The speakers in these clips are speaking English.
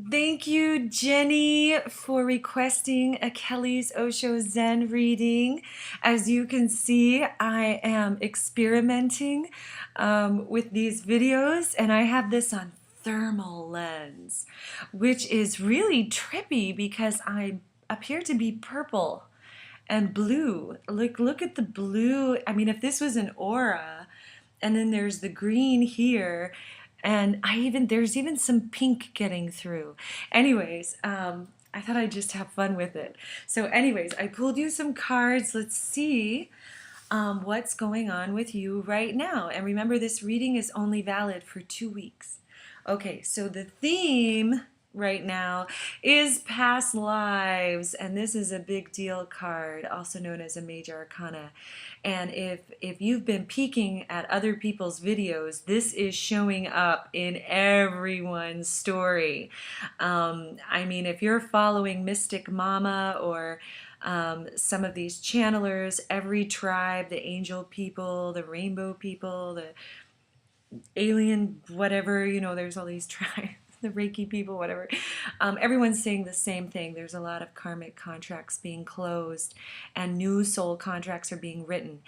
Thank you, Jenny, for requesting a Kelly's Osho Zen reading. As you can see, I am experimenting with these videos, and I have this on thermal lens, which is really trippy because I appear to be purple and blue. Look at the blue. I mean, if this was an aura, and then there's the green here, and there's even some pink getting through. Anyways, I thought I'd just have fun with it. So anyways, I pulled you some cards. Let's see what's going on with you right now. And remember, this reading is only valid for 2 weeks. Okay, so the theme right now is past lives, and this is a big deal card, also known as a major arcana. And if you've been peeking at other people's videos, this is showing up in everyone's story. I mean, if you're following Mystic Mama or some of these channelers, every tribe, the angel people, the rainbow people, the alien whatever, there's all these tribes, the Reiki people, whatever. Everyone's saying the same thing. There's a lot of karmic contracts being closed and new soul contracts are being written.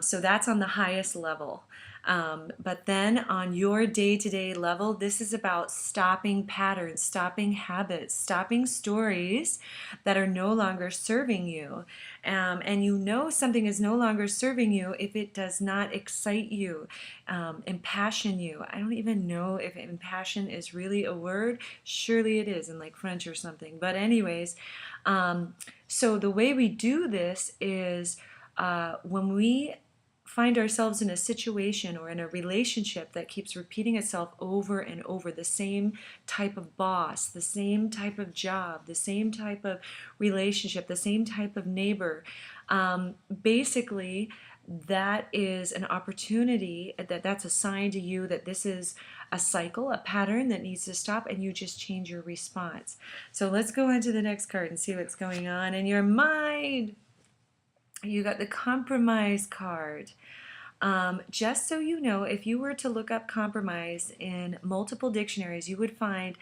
So that's on the highest level. But then on your day-to-day level, this is about stopping patterns, stopping habits, stopping stories that are no longer serving you. And you know something is no longer serving you if it does not excite you, impassion you. I don't even know if impassion is really a word. Surely it is in like French or something. But anyways, so the way we do this is when we find ourselves in a situation or in a relationship that keeps repeating itself over and over, the same type of boss, the same type of job, the same type of relationship, the same type of neighbor, basically that is an opportunity, that's a sign to you that this is a cycle, a pattern that needs to stop, and you just change your response. So let's go into the next card and see what's going on in your mind. You got the compromise card. Just so you know, if you were to look up compromise in multiple dictionaries, you would find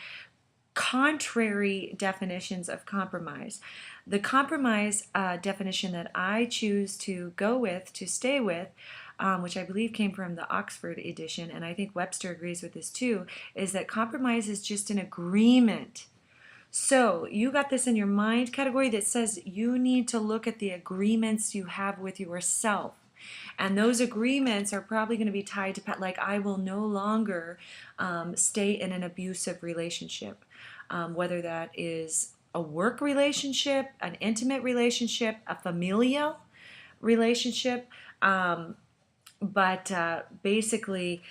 contrary definitions of compromise. The compromise definition that I choose to go with, to stay with, which I believe came from the Oxford edition, and I think Webster agrees with this too, is that compromise is just an agreement. So you got this in your mind category that says you need to look at the agreements you have with yourself. And those agreements are probably going to be tied to, like, I will no longer stay in an abusive relationship, whether that is a work relationship, an intimate relationship, a familial relationship. But basically,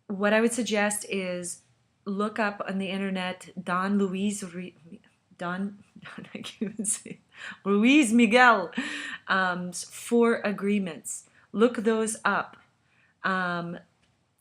what I would suggest is look up on the internet I can't even say, Luis Miguel, 4 agreements. Look those up.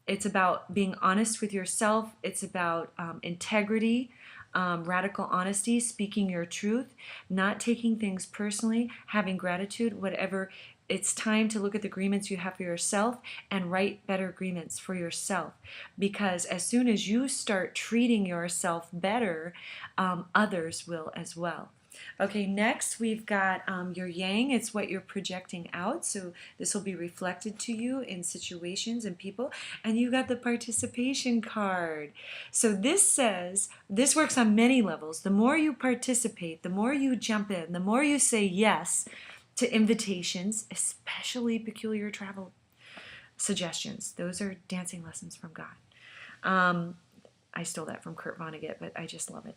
It's about being honest with yourself. It's about integrity, radical honesty, speaking your truth, not taking things personally, having gratitude, whatever. It's time to look at the agreements you have for yourself and write better agreements for yourself. Because as soon as you start treating yourself better, others will as well. Okay, next we've got your yang. It's what you're projecting out. So this will be reflected to you in situations and people. And you got the participation card. So this says, this works on many levels. The more you participate, the more you jump in, the more you say yes to invitations, especially peculiar travel suggestions. Those are dancing lessons from God. I stole that from Kurt Vonnegut, but I just love it.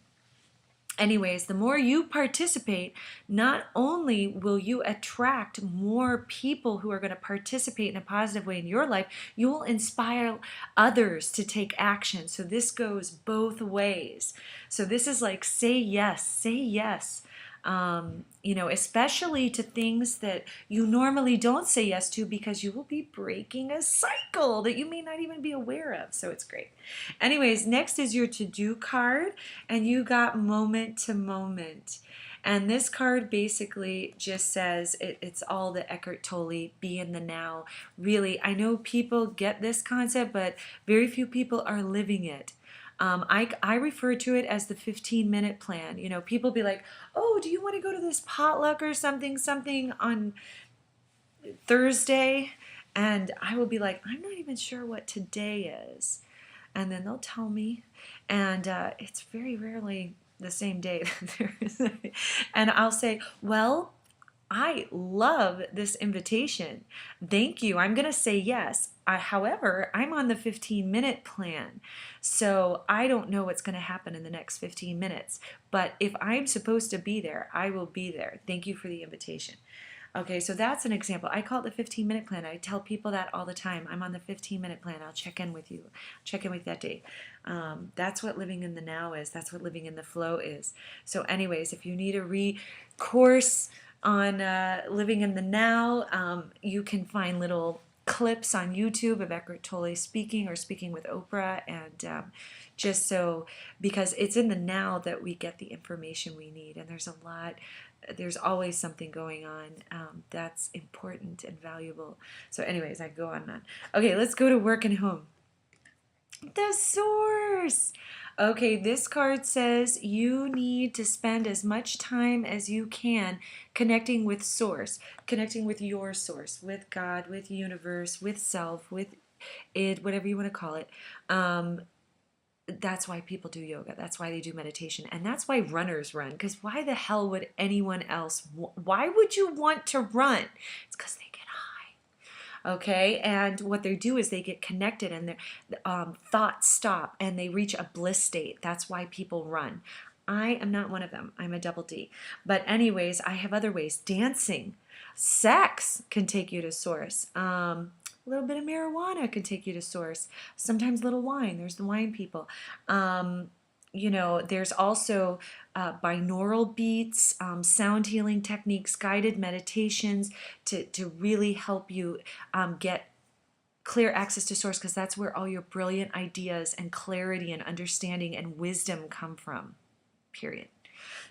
Anyways, the more you participate, not only will you attract more people who are going to participate in a positive way in your life, you will inspire others to take action. So this goes both ways. So this is like, say yes, say yes. Especially to things that you normally don't say yes to, because you will be breaking a cycle that you may not even be aware of. So it's great. Anyways, next is your to-do card, and you got moment to moment. And this card basically just says, it's all the Eckhart Tolle, be in the now. Really, I know people get this concept, but very few people are living it. I refer to it as the 15-minute plan. You know, people be like, oh, do you want to go to this potluck or something on Thursday? And I will be like, I'm not even sure what today is. And then they'll tell me, and it's very rarely the same day. And I'll say, well, I love this invitation. Thank you. I'm going to say yes. However, I'm on the 15-minute plan. So I don't know what's going to happen in the next 15 minutes. But if I'm supposed to be there, I will be there. Thank you for the invitation. Okay, so that's an example. I call it the 15-minute plan. I tell people that all the time. I'm on the 15-minute plan. I'll check in with you. Check in with that day. That's what living in the now is. That's what living in the flow is. So anyways, if you need a course on living in the now, you can find little clips on YouTube of Eckhart Tolle speaking or speaking with Oprah, and just so, because it's in the now that we get the information we need, and there's always something going on that's important and valuable. So anyways, I go on and on. Okay, let's go to work and home. The source. Okay, this card says you need to spend as much time as you can connecting with source, connecting with your source, with God, with universe, with self, with it, whatever you want to call it. That's why people do yoga. That's why they do meditation. And that's why runners run. Because why the hell would anyone else, why would you want to run? It's because they get high. Okay, and what they do is they get connected, and their thoughts stop, and they reach a bliss state. That's why people run. I am not one of them. I'm a double D. But anyways, I have other ways. Dancing, sex can take you to source. A little bit of marijuana can take you to source. Sometimes a little wine. There's the wine people. You know, there's also binaural beats, sound healing techniques, guided meditations to really help you get clear access to source, because that's where all your brilliant ideas and clarity and understanding and wisdom come from, period.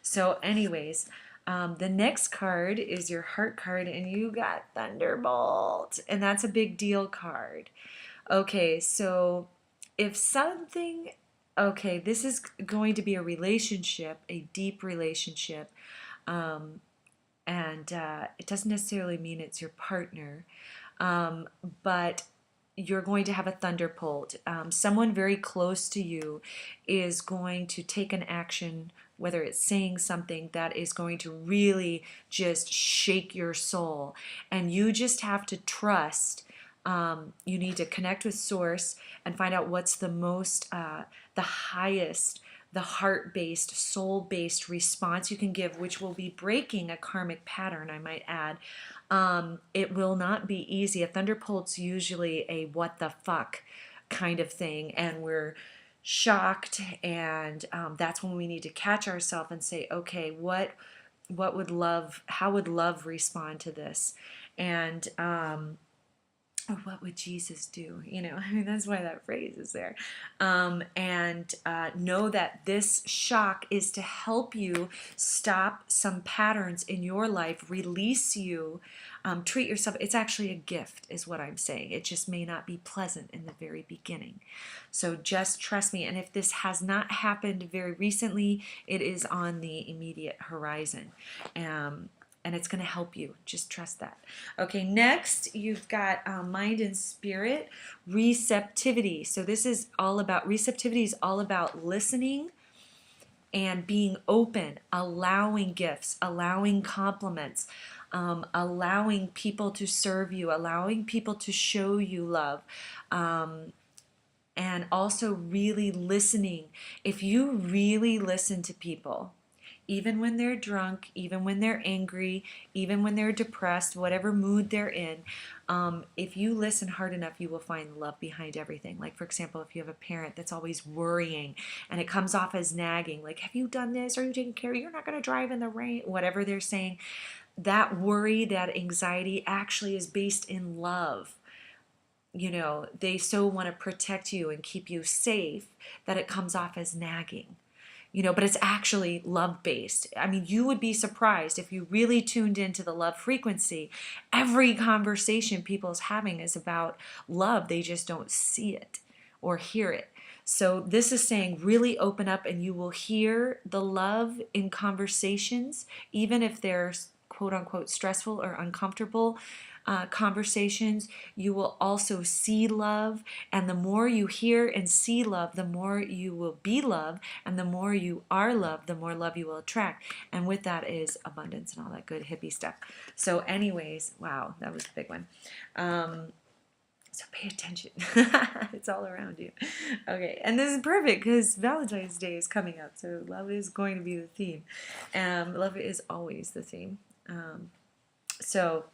So anyways, the next card is your heart card, and you got Thunderbolt, and that's a big deal card. Okay, so if something, okay, this is going to be a relationship, a deep relationship, and it doesn't necessarily mean it's your partner, but you're going to have a thunderbolt. Someone very close to you is going to take an action, whether it's saying something that is going to really just shake your soul. And you just have to trust. You need to connect with source and find out what's the most, the highest, the heart-based, soul-based response you can give, which will be breaking a karmic pattern, I might add. It will not be easy. A thunderbolt's usually a what the fuck kind of thing, and we're shocked, and that's when we need to catch ourselves and say, okay, what would love, how would love respond to this? And or what would Jesus do? You know, I mean, that's why that phrase is there. And know that this shock is to help you stop some patterns in your life, release you, treat yourself. It's actually a gift, is what I'm saying. It just may not be pleasant in the very beginning. So just trust me. And if this has not happened very recently, it is on the immediate horizon. And it's going to help you. Just trust that. Okay, next you've got mind and spirit, receptivity. So this is all about, receptivity is all about listening and being open, allowing gifts, allowing compliments, allowing people to serve you, allowing people to show you love, and also really listening. If you really listen to people, even when they're drunk, even when they're angry, even when they're depressed, whatever mood they're in, if you listen hard enough, you will find love behind everything. Like, for example, if you have a parent that's always worrying and it comes off as nagging, like, have you done this? Are you taking care? You're not going to drive in the rain, whatever they're saying. That worry, that anxiety actually is based in love. You know, they so want to protect you and keep you safe that it comes off as nagging. You know, but it's actually love-based. I mean, you would be surprised if you really tuned into the love frequency. Every conversation people's having is about love. They just don't see it or hear it. So this is saying really open up, and you will hear the love in conversations, even if they're quote unquote stressful or uncomfortable conversations. You will also see love, and the more you hear and see love, the more you will be love, and the more you are love, the more love you will attract. And with that is abundance and all that good hippie stuff. So anyways, wow, that was a big one. So pay attention. It's all around you. Okay, and this is perfect because Valentine's Day is coming up, so love is going to be the theme. Love is always the theme. So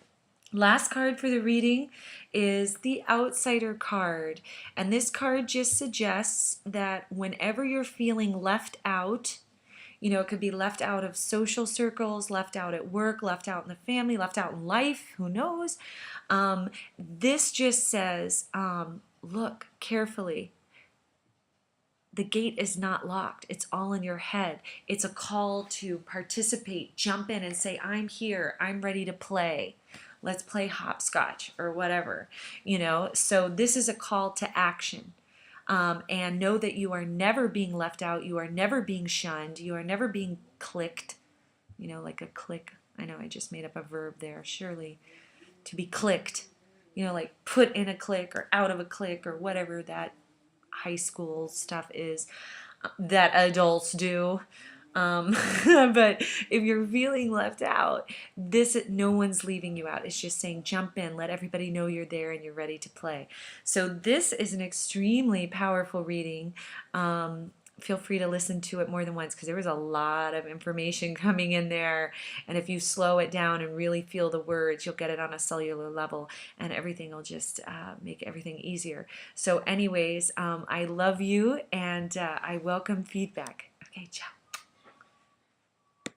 last card for the reading is the Outsider card. And this card just suggests that whenever you're feeling left out, you know, it could be left out of social circles, left out at work, left out in the family, left out in life, who knows? This just says, look carefully. The gate is not locked. It's all in your head. It's a call to participate, jump in and say, I'm here. I'm ready to play. Let's play hopscotch or whatever, you know. So this is a call to action. And know that you are never being left out. You are never being shunned. You are never being clicked. You know, like a click. I know I just made up a verb there. Surely to be clicked. You know, like put in a click or out of a click or whatever that high school stuff is that adults do. But if you're feeling left out, no one's leaving you out. It's just saying jump in, let everybody know you're there and you're ready to play. So this is an extremely powerful reading. Feel free to listen to it more than once because there was a lot of information coming in there. And if you slow it down and really feel the words, you'll get it on a cellular level and everything will just make everything easier. So anyways, I love you and I welcome feedback. Okay, ciao.